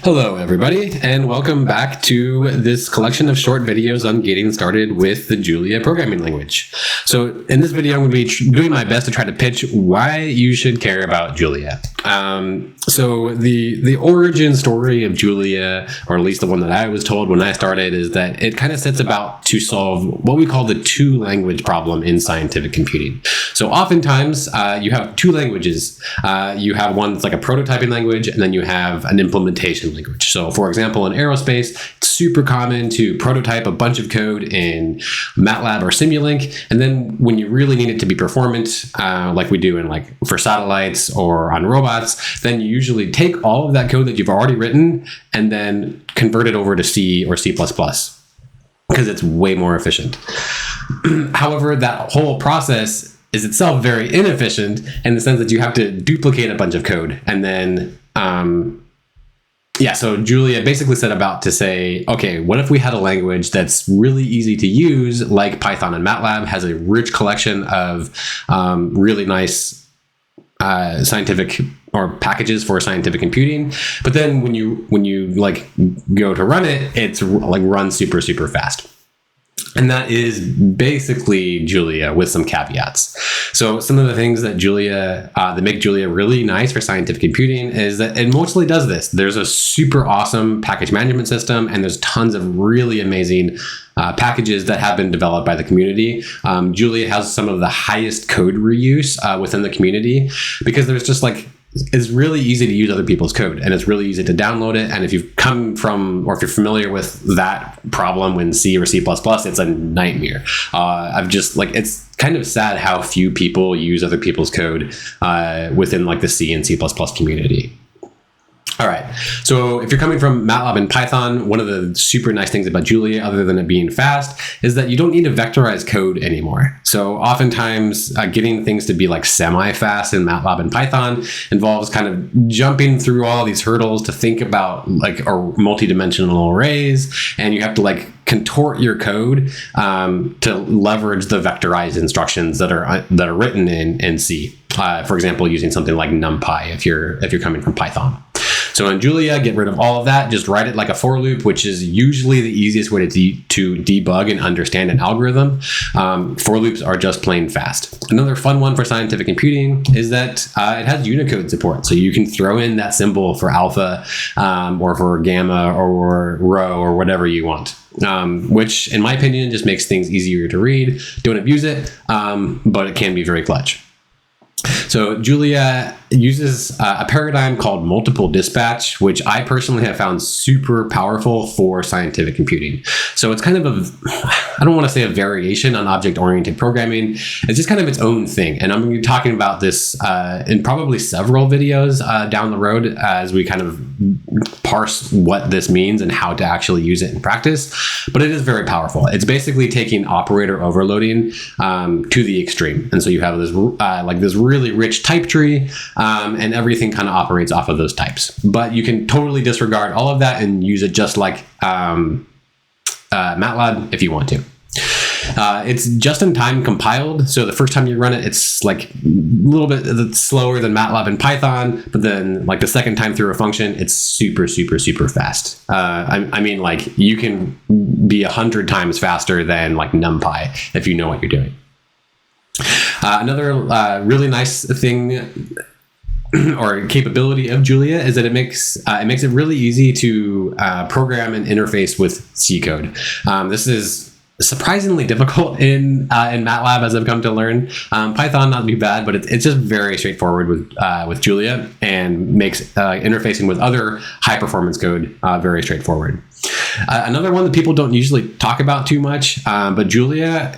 Hello, everybody, and welcome back to this collection of short videos on getting started with the Julia programming language. So in this video, I'm going to be doing my best to try to pitch why you should care about Julia. So the origin story of Julia, or at least the one that I was told when I started, is that it kind of sets about to solve what we call the two-language problem in scientific computing. So oftentimes, you have two languages. You have one that's like a prototyping language, and then you have an implementation language. So for example, in aerospace, it's super common to prototype a bunch of code in MATLAB or Simulink, and then when you really need it to be performant, like we do in for satellites or on robots, then you usually take all of that code that you've already written and then convert it over to C or C++, because it's way more efficient. However, that whole process is itself very inefficient in the sense that you have to duplicate a bunch of code. And then, so Julia basically set about to say, okay, what if we had a language that's really easy to use, like Python and MATLAB, has a rich collection of really nice scientific or packages for scientific computing, but then when you go to run it, it's runs super fast. And that is basically Julia with some caveats. So some of the things that that make Julia really nice for scientific computing is that it mostly does this. There's a super awesome package management system, and there's tons of really amazing packages that have been developed by the community. Julia has some of the highest code reuse within the community, because there's just it's really easy to use other people's code, and it's really easy to download it. And if you've come from, or if you're familiar with that problem in C or C++, it's a nightmare. It's kind of sad how few people use other people's code within the C and C++ community. All right, so if you're coming from MATLAB and Python, one of the super nice things about Julia, other than it being fast, is that you don't need to vectorize code anymore. So oftentimes getting things to be semi-fast in MATLAB and Python involves kind of jumping through all these hurdles to think about multi-dimensional arrays, and you have to contort your code to leverage the vectorized instructions that are written in C. For example, using something like NumPy if you're coming from Python. So in Julia, get rid of all of that. Just write it like a for loop, which is usually the easiest way to debug and understand an algorithm. For loops are just plain fast. Another fun one for scientific computing is that it has Unicode support. So you can throw in that symbol for alpha or for gamma or rho or whatever you want. Which, in my opinion, just makes things easier to read. Don't abuse it, but it can be very clutch. So Julia uses a paradigm called multiple dispatch, which I personally have found super powerful for scientific computing. So it's kind of I don't want to say a variation on object-oriented programming. It's just kind of its own thing. And I'm going to be talking about this in probably several videos down the road as we kind of parse what this means and how to actually use it in practice. But it is very powerful. It's basically taking operator overloading to the extreme. And so you have this this really rich type tree, and everything kind of operates off of those types. But you can totally disregard all of that and use it just like MATLAB if you want to. It's just in time compiled, so the first time you run it, it's a little bit slower than MATLAB and Python, but then the second time through a function, it's super fast. I mean, you can be 100 times faster than NumPy if you know what you're doing. Another really nice thing or capability of Julia is that it makes it really easy to program and interface with C code. This is surprisingly difficult in MATLAB, as I've come to learn. Python not too bad, but it's just very straightforward with Julia, and makes interfacing with other high performance code very straightforward. Another one that people don't usually talk about too much, but Julia,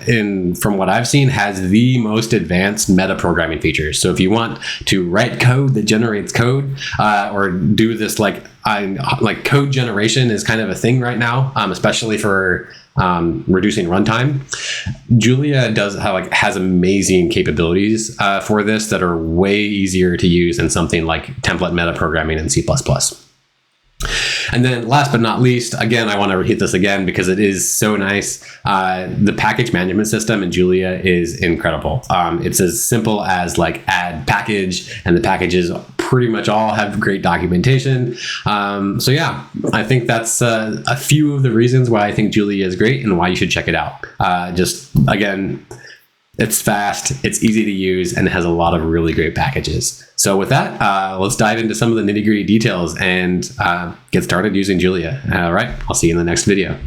from what I've seen, has the most advanced meta-programming features. So if you want to write code that generates code, or do this code generation is kind of a thing right now, especially for reducing runtime. Julia has amazing capabilities for this that are way easier to use than something like template meta-programming in C++. And then last but not least, again, I want to repeat this again because it is so nice. The package management system in Julia is incredible. It's as simple as add package, and the package is pretty much all have great documentation. So yeah, I think that's a few of the reasons why I think Julia is great and why you should check it out. Just again, it's fast, it's easy to use, and it has a lot of really great packages. So with that, let's dive into some of the nitty-gritty details and get started using Julia. All right, I'll see you in the next video.